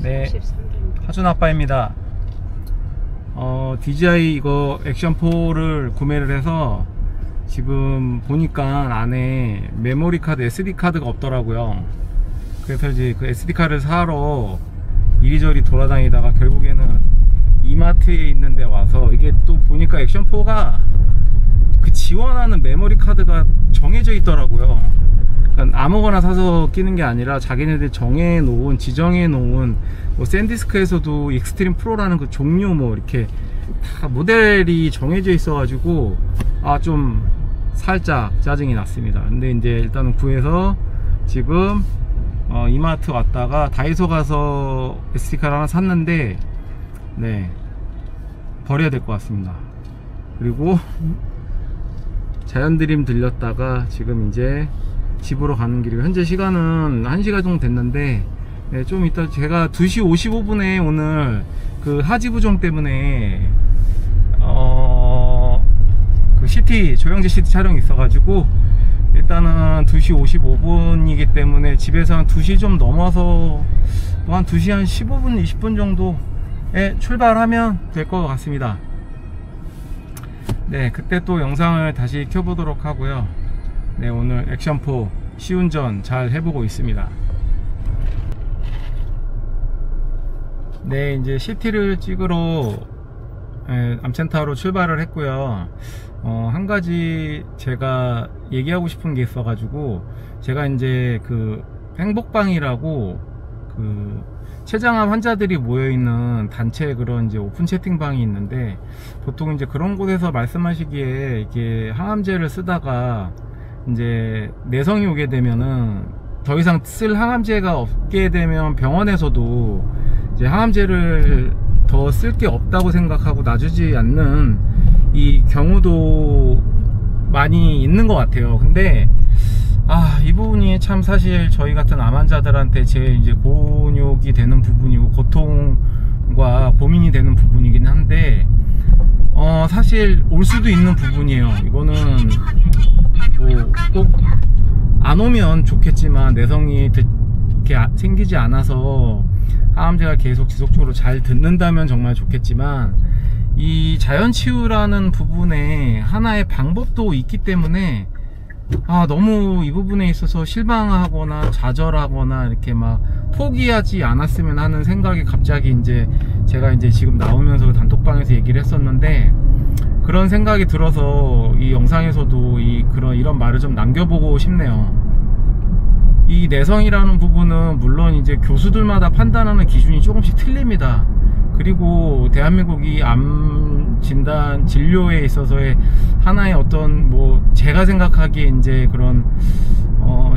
네, 하준 아빠입니다. DJI 이거 액션4를 구매를 해서 지금 보니까 안에 메모리 카드, SD 카드가 없더라고요. 그래서 이제 그 SD 카드를 사러 이리저리 돌아다니다가 결국에는 이마트에 있는 데 와서, 이게 또 보니까 액션4가 그 지원하는 메모리 카드가 정해져 있더라고요. 그러니까 아무거나 사서 끼는 게 아니라 자기네들 정해놓은, 지정해놓은, 뭐 샌디스크에서도 익스트림 프로라는 그 종류 뭐 이렇게 다 모델이 정해져 있어가지고 좀 살짝 짜증이 났습니다. 근데 이제 일단은 구해서 지금 이마트 왔다가 다이소 가서 SD카드 하나 샀는데, 네, 버려야 될 것 같습니다. 그리고 자연드림 들렸다가 지금 이제 집으로 가는 길이고, 현재 시간은 1시간 정도 됐는데, 네, 좀 이따 제가 2시 55분에 오늘 그 하지부종 때문에 그 시티, 조영재 시티 촬영이 있어가지고 일단은 2시 55분이기 때문에 집에서 한 2시 좀 넘어서 뭐 한 2시 한 15분 20분 정도에 출발하면 될 것 같습니다. 네, 그때 또 영상을 다시 켜보도록 하고요. 네, 오늘 액션4 시운전 잘 해보고 있습니다. 네, 이제 시티를 찍으러 암센터로 출발을 했고요. 한 가지 제가 얘기하고 싶은 게 있어 가지고, 제가 이제 그 행복방이라고 그 췌장암 환자들이 모여있는 단체 그런 이제 오픈 채팅방이 있는데, 보통 이제 그런 곳에서 말씀하시기에 이게 항암제를 쓰다가 이제 내성이 오게 되면은 더 이상 쓸 항암제가 없게 되면 병원에서도 이제 항암제를 더 쓸 게 없다고 생각하고 놔주지 않는 이 경우도 많이 있는 것 같아요. 근데 이 부분이 참 사실 저희 같은 암 환자들한테 제일 이제 곤욕이 되는 부분이고 고통과 고민이 되는 부분이긴 한데, 사실 올 수도 있는 부분이에요. 이거는 뭐 꼭 안 오면 좋겠지만, 내성이 이렇게 생기지 않아서 항암제가 계속 지속적으로 잘 듣는다면 정말 좋겠지만, 이 자연치유라는 부분에 하나의 방법도 있기 때문에 너무 이 부분에 있어서 실망하거나 좌절하거나 이렇게 막 포기하지 않았으면 하는 생각이 갑자기 이제 제가 이제 지금 나오면서 단톡방에서 얘기를 했었는데, 그런 생각이 들어서 이 영상에서도 이런 말을 좀 남겨보고 싶네요. 이 내성이라는 부분은 물론 이제 교수들마다 판단하는 기준이 조금씩 틀립니다. 그리고 대한민국 이 암 진단 진료에 있어서의 하나의 어떤 뭐 제가 생각하기에 이제 그런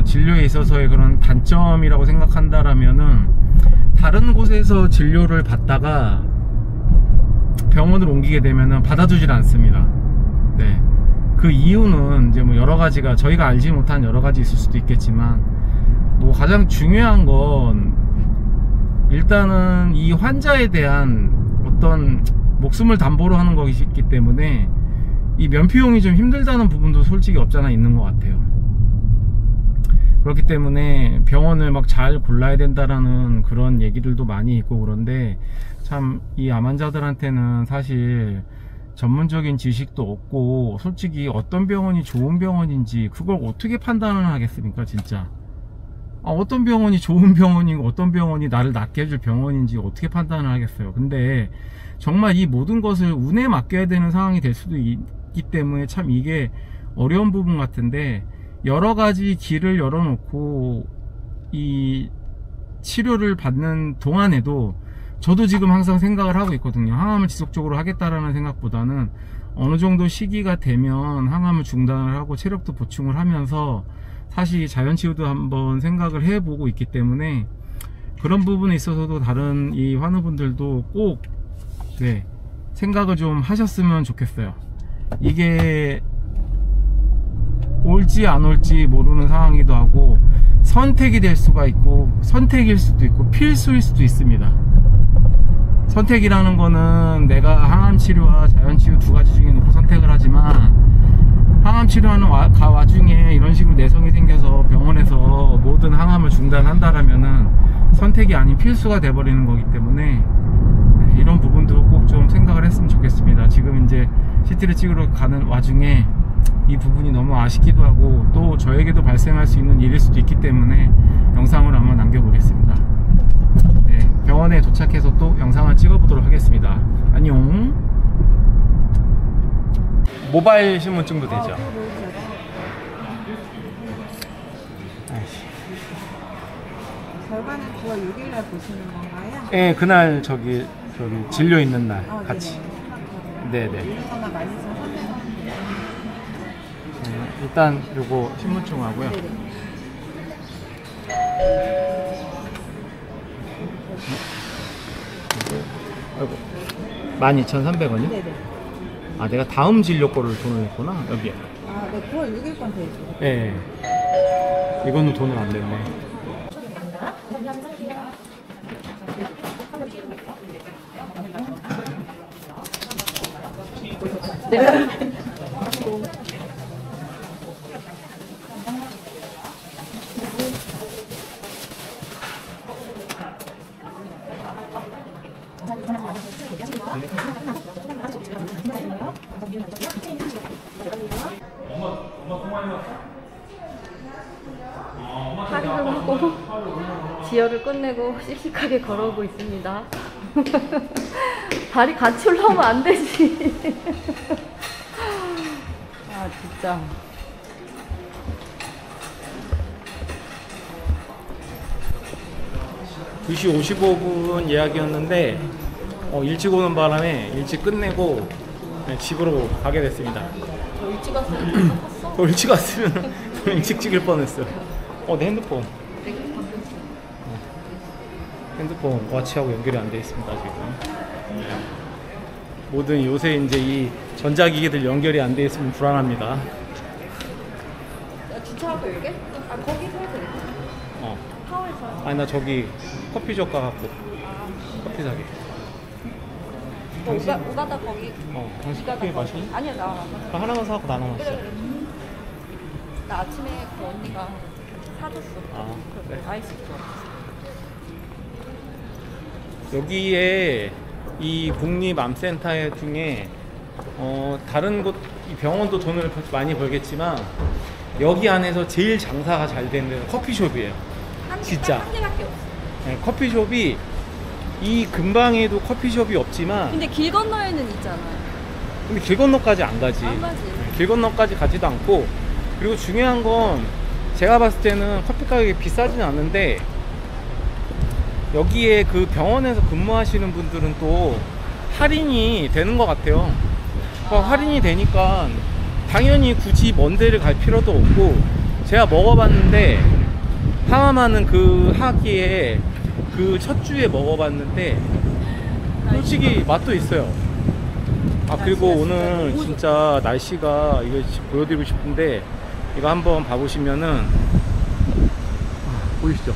진료에 있어서의 그런 단점이라고 생각한다라면은, 다른 곳에서 진료를 받다가 병원을 옮기게 되면은 받아주질 않습니다. 네, 그 이유는 이제 뭐 여러 가지가 저희가 알지 못한 여러 가지 있을 수도 있겠지만, 뭐 가장 중요한 건 일단은 이 환자에 대한 어떤 목숨을 담보로 하는 것이기 때문에 이 면피용이 좀 힘들다는 부분도 솔직히 없잖아 있는 것 같아요. 그렇기 때문에 병원을 막 잘 골라야 된다라는 그런 얘기들도 많이 있고, 그런데 참 이 암 환자들한테는 사실 전문적인 지식도 없고, 솔직히 어떤 병원이 좋은 병원인지 그걸 어떻게 판단을 하겠습니까 진짜. 어떤 병원이 좋은 병원이고 어떤 병원이 나를 낫게 해줄 병원인지 어떻게 판단을 하겠어요. 근데 정말 이 모든 것을 운에 맡겨야 되는 상황이 될 수도 있기 때문에 참 이게 어려운 부분 같은데, 여러 가지 길을 열어놓고 이 치료를 받는 동안에도 저도 지금 항상 생각을 하고 있거든요. 항암을 지속적으로 하겠다라는 생각보다는 어느 정도 시기가 되면 항암을 중단을 하고 체력도 보충을 하면서 사실 자연치유도 한번 생각을 해보고 있기 때문에, 그런 부분에 있어서도 다른 이 환우분들도 꼭 생각을 좀 하셨으면 좋겠어요. 이게 올지 안 올지 모르는 상황이기도 하고, 선택이 될 수가 있고 선택일 수도 있고 필수일 수도 있습니다. 선택이라는 거는 내가 항암치료와 자연치유 두 가지 중에 놓고 선택을 하지만, 항암치료하는 와중에 이런 식으로 내성이 생겨서 병원에서 모든 항암을 중단한다라면은 선택이 아닌 필수가 돼버리는 거기 때문에 이런 부분도 꼭 좀 생각을 했으면 좋겠습니다. 지금 이제 CT를 찍으러 가는 와중에 이 부분이 너무 아쉽기도 하고 또 저에게도 발생할 수 있는 일일 수도 있기 때문에 영상을 한번 남겨보겠습니다. 네, 병원에 도착해서 또 영상을 찍어보도록 하겠습니다. 안녕. 모바일 신분증도 되죠? 결과는 9월 6일날 보시는 건가요? 네, 그날 저기 진료 있는 날 같이. 네네. 이거나 말씀 일단 요거 신분증 하고요. 아이고, 12,300원이요? 네네. 아, 내가 다음 진료 거를 돈을 냈구나. 여기에. 아, 네, 9월 6일 건 되죠. 네. 이거는 돈을 안 냈네. 할인을 하고 지혈을 끝내고 씩씩하게 걸어오고 있습니다. 다리 같이 올라오면 안 되지. 아 진짜. 두 시 55분 예약이었는데 일찍 오는 바람에 일찍 끝내고 집으로 가게 됐습니다. 너 일찍 왔으면 탔어? 일찍 왔으면 일찍 찍을 뻔했어요. 내 핸드폰. 핸드폰 와치하고 연결이 안 돼 있습니다 지금. 모든 요새 이제 이 전자기기들 연결이 안 돼 있으면 불안합니다. 야, 주차하고 올게? 아 거기서 해도 돼. 타워에서. 아니 나 저기 커피숍 가갖고 커피 사게. 당신? 오가다 거기. 당신 커피 마실래? 아니야 나 하나만 사갖고 나 하나만 마시자. 그래. 나 아침에 그 언니가 사줬어. 그래? 아이스 좋아. 여기에 이 국립암센터 중에 다른 곳 이 병원도 돈을 많이 벌겠지만 여기 안에서 제일 장사가 잘 되는 데는 커피숍이에요. 진짜. 한 개밖에 없어. 네, 커피숍이 이 근방에도 커피숍이 없지만 근데 길 건너에는 있잖아. 근데 길 건너까지 안 가지. 안 가지. 길 건너까지 가지도 않고 그리고 중요한 건 제가 봤을 때는 커피 가격이 비싸지는 않는데 여기에 그 병원에서 근무하시는 분들은 또 할인이 되는 것 같아요. 그러니까 할인이 되니까 당연히 굳이 먼 데를 갈 필요도 없고 제가 먹어봤는데 항암하는 그 하기에 그 첫 주에 먹어봤는데 솔직히 맛도 있어요. 그리고 오늘 진짜 날씨가 이거 보여드리고 싶은데 이거 한번 봐보시면은 보이시죠?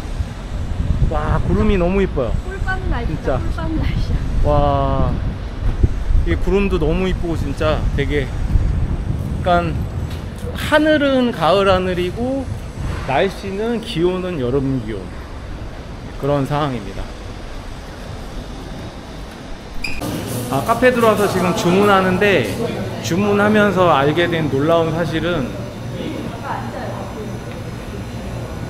와 구름이 너무 이뻐요. 꿀밤 날씨야. 진짜. 꿀밤 날씨야. 와 이게 구름도 너무 이쁘고 진짜 되게 약간 하늘은 가을 하늘이고 날씨는 기온은 여름 기온 그런 상황입니다. 카페 들어와서 지금 주문하는데 주문하면서 알게 된 놀라운 사실은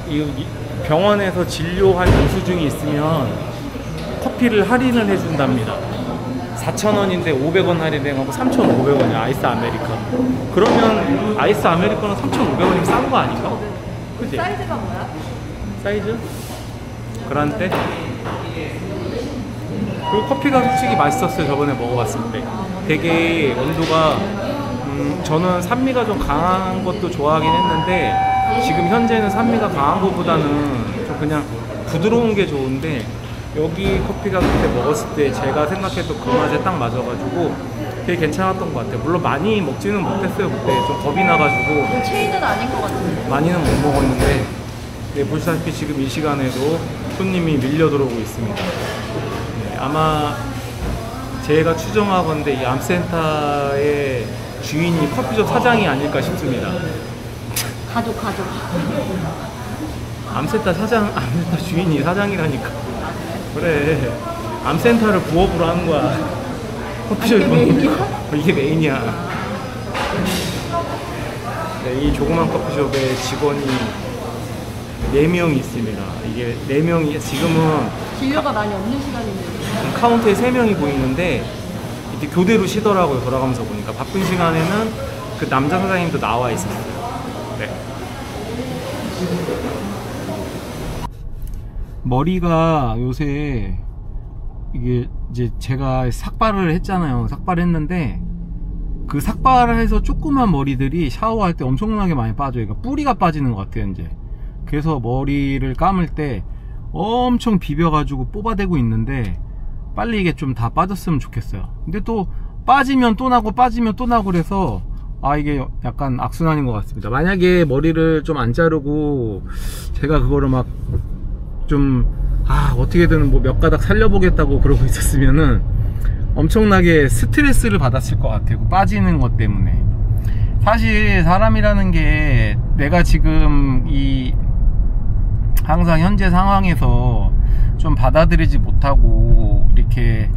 이 병원에서 진료한 영수증이 있으면 커피를 할인을 해준답니다. 4,000원인데 500원 할인해가고 3,500원이야 아이스 아메리카노. 그러면 아이스 아메리카노 3,500원이면 싼 거 아닌가? 그치? 사이즈가 뭐야? 사이즈? 그란데? 그리고 커피가 솔직히 맛있었어요. 저번에 먹어봤을 때 되게 온도가 저는 산미가 좀 강한 것도 좋아하긴 했는데 지금 현재는 산미가 강한 것보다는 좀 그냥 부드러운 게 좋은데 여기 커피가 그때 먹었을 때 제가 생각했던 그 맛에 딱 맞아가지고 되게 괜찮았던 것 같아요. 물론 많이 먹지는 못했어요. 그때 좀 겁이 나가지고 체인은 아닌 것 같은데. 많이는 못 먹었는데 네, 보시다시피 지금 이 시간에도 손님이 밀려 들어오고 있습니다. 네, 아마 제가 추정하건대 이 암센터의 주인이 커피숍 사장이 아닐까 싶습니다. 가족. 암센터 주인이 사장이라니까. 그래, 암센터를 부업으로 하는 거야. 커피숍 이게 메인이야? 이게 메인이야. 네, 이 조그만 커피숍에 직원이 4명이 있습니다. 이게 4명이 지금은 진료가 많이 없는 시간인데. 카운터에 3명이 보이는데 이렇게 교대로 쉬더라고요. 돌아가면서 보니까 바쁜 시간에는 그 남자 사장님도 나와 있었어요. 네. 머리가 요새 이게 이제 제가 삭발을 했잖아요. 삭발했는데 그 삭발을 해서 조그만 머리들이 샤워할 때 엄청나게 많이 빠져요. 그러니까 뿌리가 빠지는 것 같아요 이제. 그래서 머리를 감을 때 엄청 비벼가지고 뽑아대고 있는데 빨리 이게 좀 다 빠졌으면 좋겠어요. 근데 또 빠지면 또 나고 빠지면 또 나고 그래서 이게 약간 악순환인 것 같습니다. 만약에 머리를 좀 안 자르고 제가 그거를 막 좀 어떻게든 뭐 몇 가닥 살려보겠다고 그러고 있었으면은 엄청나게 스트레스를 받았을 것 같아요. 빠지는 것 때문에. 사실 사람이라는 게 내가 지금 이 항상 현재 상황에서 좀 받아들이지 못하고 이렇게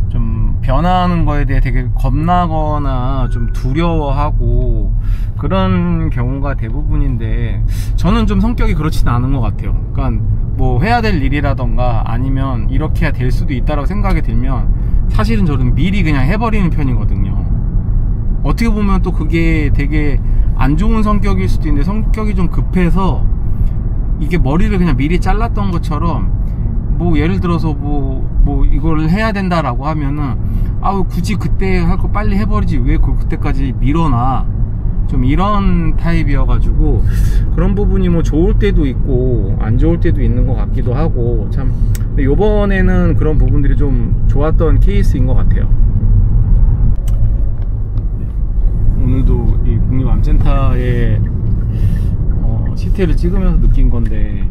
좀 변화하는 거에 대해 되게 겁나거나 좀 두려워하고 그런 경우가 대부분인데 저는 좀 성격이 그렇지는 않은 것 같아요. 그러니까 뭐 해야 될 일이라던가 아니면 이렇게 해야 될 수도 있다라고 생각이 들면 사실은 저는 미리 그냥 해버리는 편이거든요. 어떻게 보면 또 그게 되게 안 좋은 성격일 수도 있는데 성격이 좀 급해서 이게 머리를 그냥 미리 잘랐던 것처럼 뭐 예를 들어서 뭐 이걸 해야 된다라고 하면은 굳이 그때 할 거 빨리 해버리지 왜 그때까지 미뤄놔. 좀 이런 타입이어가지고 그런 부분이 뭐 좋을 때도 있고 안 좋을 때도 있는 것 같기도 하고 참. 근데 요번에는 그런 부분들이 좀 좋았던 케이스인 것 같아요. 오늘도 이 국립암센터에 CT를 찍으면서 느낀 건데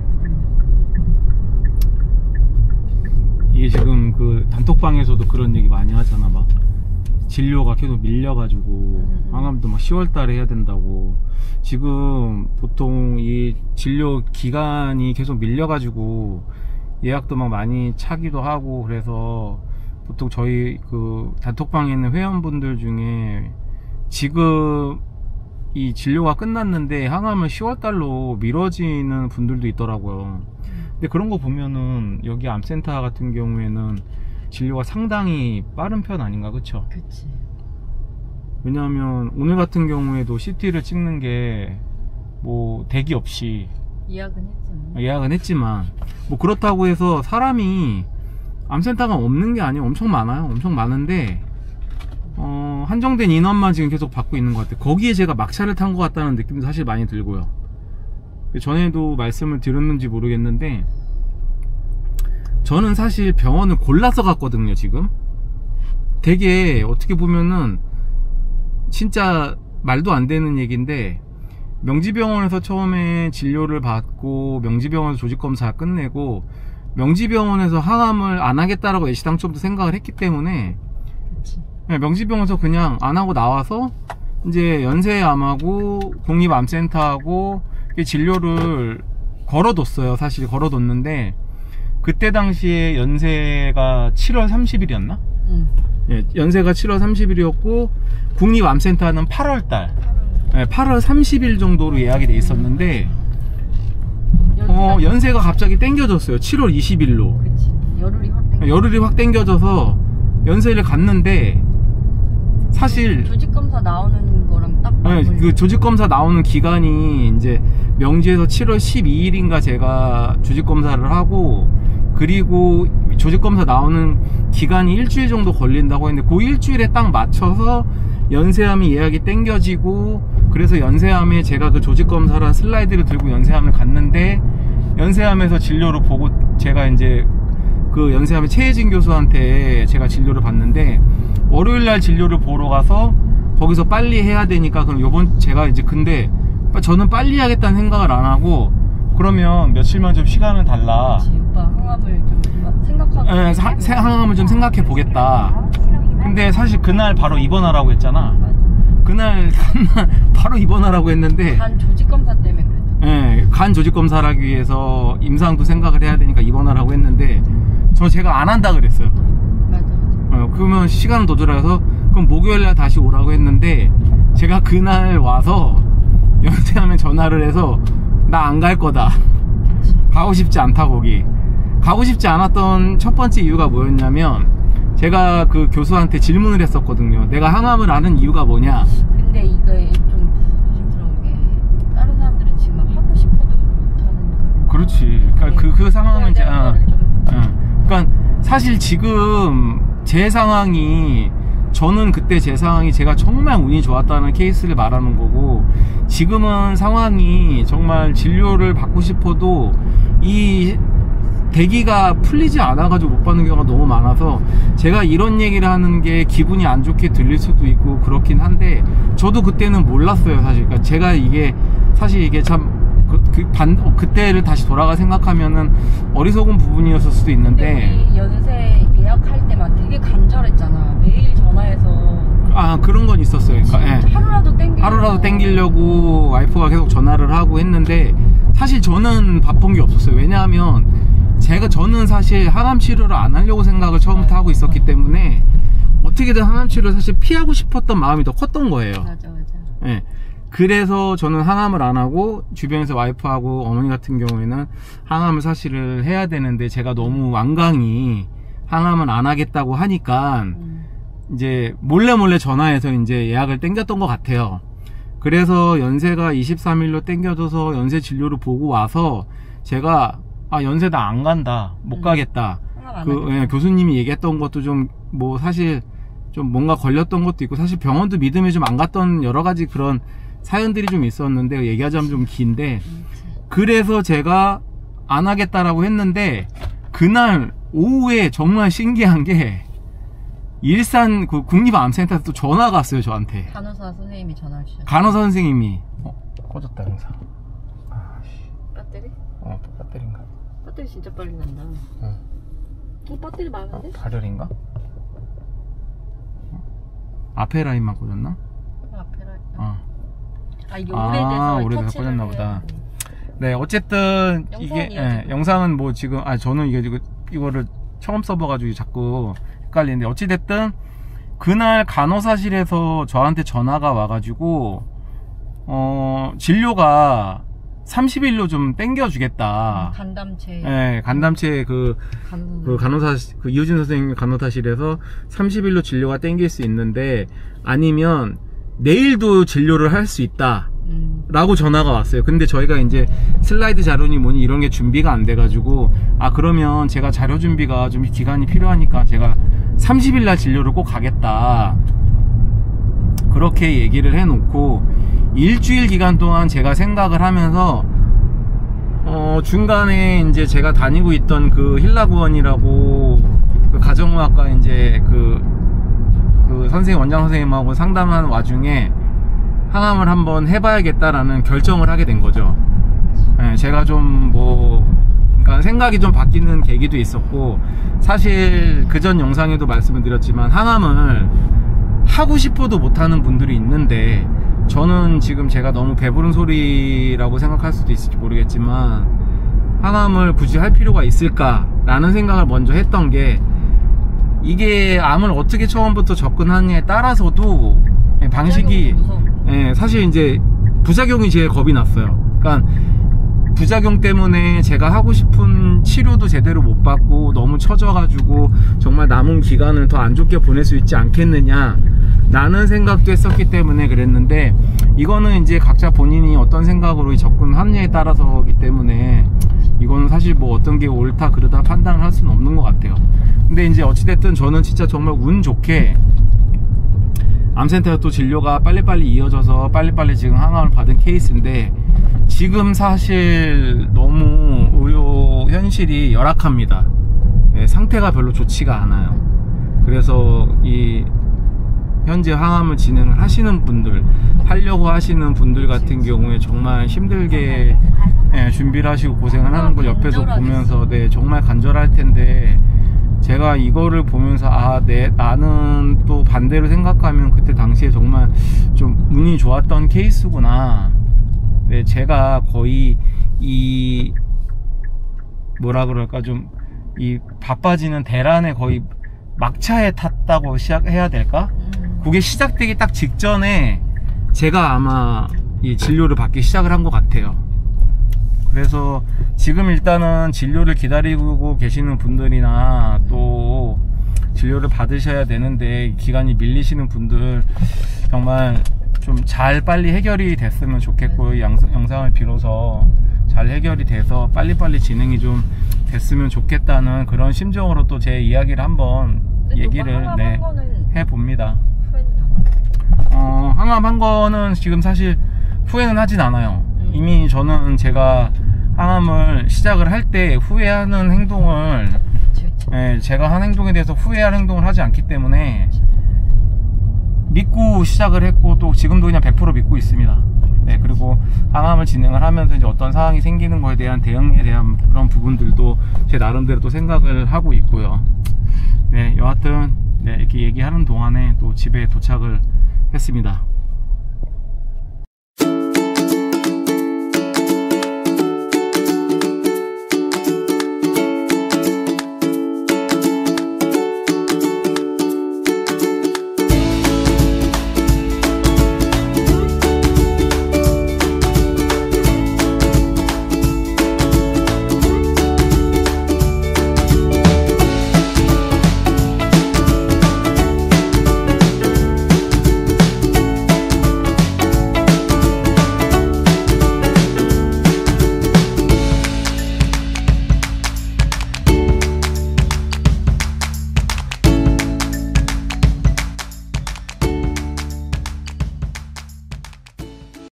이게 지금 그 단톡방에서도 그런 얘기 많이 하잖아. 막 진료가 계속 밀려가지고 항암도 막 10월달에 해야 된다고. 지금 보통 이 진료 기간이 계속 밀려가지고 예약도 막 많이 차기도 하고 그래서 보통 저희 그 단톡방에 있는 회원분들 중에 지금 이 진료가 끝났는데 항암을 10월달로 미뤄지는 분들도 있더라고요. 근데 그런 거 보면은 여기 암센터 같은 경우에는 진료가 상당히 빠른 편 아닌가, 그쵸? 그치. 왜냐하면 오늘 같은 경우에도 CT를 찍는 게 뭐 대기 없이 예약은 했지만 뭐 그렇다고 해서 사람이 암센터가 없는 게 아니에요. 엄청 많아요. 엄청 많은데 한정된 인원만 지금 계속 받고 있는 것 같아요. 거기에 제가 막차를 탄 것 같다는 느낌도 사실 많이 들고요. 전에도 말씀을 드렸는지 모르겠는데 저는 사실 병원을 골라서 갔거든요. 지금 되게 어떻게 보면은 진짜 말도 안 되는 얘기인데 명지병원에서 처음에 진료를 받고 명지병원에서 조직검사 끝내고 명지병원에서 항암을 안 하겠다라고 애시당초부터 생각을 했기 때문에 명지병원에서 그냥 안 하고 나와서 이제 연세암하고 국립암센터하고 진료를 걸어뒀어요. 사실 걸어뒀는데 그때 당시에 연세가 7월 30일이었나? 예, 연세가 7월 30일이었고 국립암센터는 8월달 8월 30일 정도로 예약이 돼 있었는데 연세가 갑자기 땡겨졌어요. 7월 20일로. 그치. 열흘이 확 땡겨져서 연세를 갔는데 사실 조직검사 나오는 거랑 딱 그 조직검사 나오는 기간이 이제 명지에서 7월 12일인가 제가 조직검사를 하고 그리고 조직검사 나오는 기간이 일주일 정도 걸린다고 했는데 그 일주일에 딱 맞춰서 연세암이 예약이 땡겨지고 그래서 연세암에 제가 그 조직검사랑 슬라이드를 들고 연세암을 갔는데 연세암에서 진료를 보고 제가 이제 그 연세암의 최혜진 교수한테 제가 진료를 받는데 월요일날 진료를 보러 가서 거기서 빨리 해야 되니까 그럼 요번 제가 이제 근데 저는 빨리 하겠다는 생각을 안 하고 그러면 며칠만 좀 시간을 달라. 그치, 오빠 항암을 좀 생각하고 항암을 좀 생각해 보겠다. 근데 사실 그날 바로 입원하라고 했잖아. 맞아. 그날 바로 입원하라고 했는데 간 조직검사 때문에 그랬다. 간 조직검사를 하기 위해서 임상도 생각을 해야 되니까 입원하라고 했는데 제가 안 한다 그랬어요. 맞아. 그러면 시간을 더 들어서 그럼 목요일날 다시 오라고 했는데 제가 그날 와서 연세하면 전화를 해서 나 안 갈 거다. 그치. 가고 싶지 않다. 거기 가고 싶지 않았던 첫 번째 이유가 뭐였냐면 제가 그 교수한테 질문을 했었거든요. 내가 항암을 아는 이유가 뭐냐. 근데 이거 좀 조심스러운 게 다른 사람들은 지금 막 하고 싶어도 못하는. 그렇지. 그러니까 그 상황은 이제 좀... 그러니까 사실 지금 제 상황이 저는 그때 제 상황이 제가 정말 운이 좋았다는 케이스를 말하는 거고 지금은 상황이 정말 진료를 받고 싶어도 이 대기가 풀리지 않아 가지고 못 받는 경우가 너무 많아서 제가 이런 얘기를 하는 게 기분이 안 좋게 들릴 수도 있고 그렇긴 한데 저도 그때는 몰랐어요 사실. 그러니까 제가 이게 사실 이게 참 그때를 다시 돌아가 생각하면은 어리석은 부분이었을 수도 있는데 우리 연세 예약할 때 막 되게 간절했잖아. 매일 전화해서 그런 건 있었어요. 그러니까 하루라도 땡기려고 와이프가 계속 전화를 하고 했는데 사실 저는 바쁜 게 없었어요. 왜냐하면 저는 사실 항암 치료를 안 하려고 생각을 처음부터 하고 있었기 때문에 어떻게든 항암 치료를 사실 피하고 싶었던 마음이 더 컸던 거예요. 맞아. 네. 그래서 저는 항암을 안 하고 주변에서 와이프하고 어머니 같은 경우에는 항암을 사실을 해야 되는데 제가 너무 완강히 항암은 안 하겠다고 하니까 이제 몰래 전화해서 이제 예약을 땡겼던 것 같아요. 그래서 연세가 23일로 땡겨져서 연세 진료를 보고 와서 제가 연세 나 안 간다, 못 가겠다. 교수님이 얘기했던 것도 좀 뭐 사실 좀 뭔가 걸렸던 것도 있고 사실 병원도 믿음이 좀 안 갔던 여러 가지 그런 사연들이 좀 있었는데 얘기하자면 좀 긴데 그래서 제가 안 하겠다라고 했는데 그날 오후에 정말 신기한 게 일산 그 국립암센터에서 또 전화가 왔어요 저한테. 간호사 선생님이 전화를 주셨어요. 간호사 선생님이 꺼졌다 영상. 배터리? 배터리인가? 배터리 진짜 빨리 난다. 배터리 많은데? 발열인가? 앞에 라인만 꽂았나? 앞에 라인. 이게 오래돼서 꺼졌나 보다. 네, 어쨌든 이게 영상은 뭐 지금 저는 이거를 처음 써봐가지고 자꾸 헷갈리는데 어찌됐든 그날 간호사실에서 저한테 전화가 와가지고 진료가 30일로 좀 땡겨주겠다. 간담체. 네, 간담체 그 간호사 이효진 선생님 간호사실에서 30일로 진료가 땡길 수 있는데 아니면 내일도 진료를 할 수 있다. 라고 전화가 왔어요. 근데 저희가 이제 슬라이드 자료니 뭐니 이런 게 준비가 안 돼가지고 그러면 제가 자료 준비가 좀 기간이 필요하니까 제가 30일 날 진료를 꼭 가겠다. 그렇게 얘기를 해놓고 일주일 기간 동안 제가 생각을 하면서 중간에 이제 제가 다니고 있던 그 힐라구원이라고 그 가정의학과 이제 그 원장 선생님하고 상담하는 와중에 항암을 한번 해봐야겠다라는 결정을 하게 된 거죠. 제가 좀 그러니까 생각이 좀 바뀌는 계기도 있었고 사실 그전 영상에도 말씀을 드렸지만 항암을 하고 싶어도 못하는 분들이 있는데 저는 지금 제가 너무 배부른 소리라고 생각할 수도 있을지 모르겠지만 항암을 굳이 할 필요가 있을까 라는 생각을 먼저 했던 게 이게 암을 어떻게 처음부터 접근하느냐에 따라서도 방식이 사실 이제 부작용이 제일 겁이 났어요. 그러니까 부작용 때문에 제가 하고 싶은 치료도 제대로 못 받고 너무 처져가지고 정말 남은 기간을 더 안 좋게 보낼 수 있지 않겠느냐 라는 생각도 했었기 때문에 그랬는데 이거는 이제 각자 본인이 어떤 생각으로 접근하느냐에 따라서기 때문에 이거는 사실 뭐 어떤 게 옳다 그르다 판단을 할 수는 없는 것 같아요. 근데 이제 어찌됐든 저는 진짜 정말 운 좋게 암센터에 또 진료가 빨리빨리 이어져서 빨리빨리 지금 항암을 받은 케이스인데 지금 사실 너무 의료 현실이 열악합니다. 상태가 별로 좋지가 않아요. 그래서 현재 항암을 진행을 하시는 분들, 하려고 하시는 분들 같은 경우에 정말 힘들게 준비를 하시고 고생을 하는 걸 옆에서 보면서 정말 간절할 텐데 제가 이거를 보면서 나는 또 반대로 생각하면 그때 당시에 정말 좀 운이 좋았던 케이스구나. 제가 거의 뭐라 그럴까 좀 이 바빠지는 대란에 거의 막차에 탔다고 시작해야 될까? 그게 시작되기 딱 직전에 제가 아마 이 진료를 받기 시작을 한 것 같아요. 그래서 지금 일단은 진료를 기다리고 계시는 분들이나 또 진료를 받으셔야 되는데 기간이 밀리시는 분들 정말 좀 잘 빨리 해결이 됐으면 좋겠고, 이 영상을 빌어서 잘 해결이 돼서 빨리빨리 진행이 좀 됐으면 좋겠다는 그런 심정으로 또 제 이야기를 한번 얘기를 해봅니다. 항암한 거는 지금 사실 후회는 하진 않아요. 이미 저는 제가 항암을 시작을 할 때 후회하는 행동을, 제가 한 행동에 대해서 후회할 행동을 하지 않기 때문에 믿고 시작을 했고, 또 지금도 그냥 100% 믿고 있습니다. 네, 그리고 항암을 진행을 하면서 이제 어떤 상황이 생기는 거에 대한 대응에 대한 그런 부분들도 제 나름대로 또 생각을 하고 있고요. 네, 여하튼 네, 이렇게 얘기하는 동안에 또 집에 도착을 했습니다.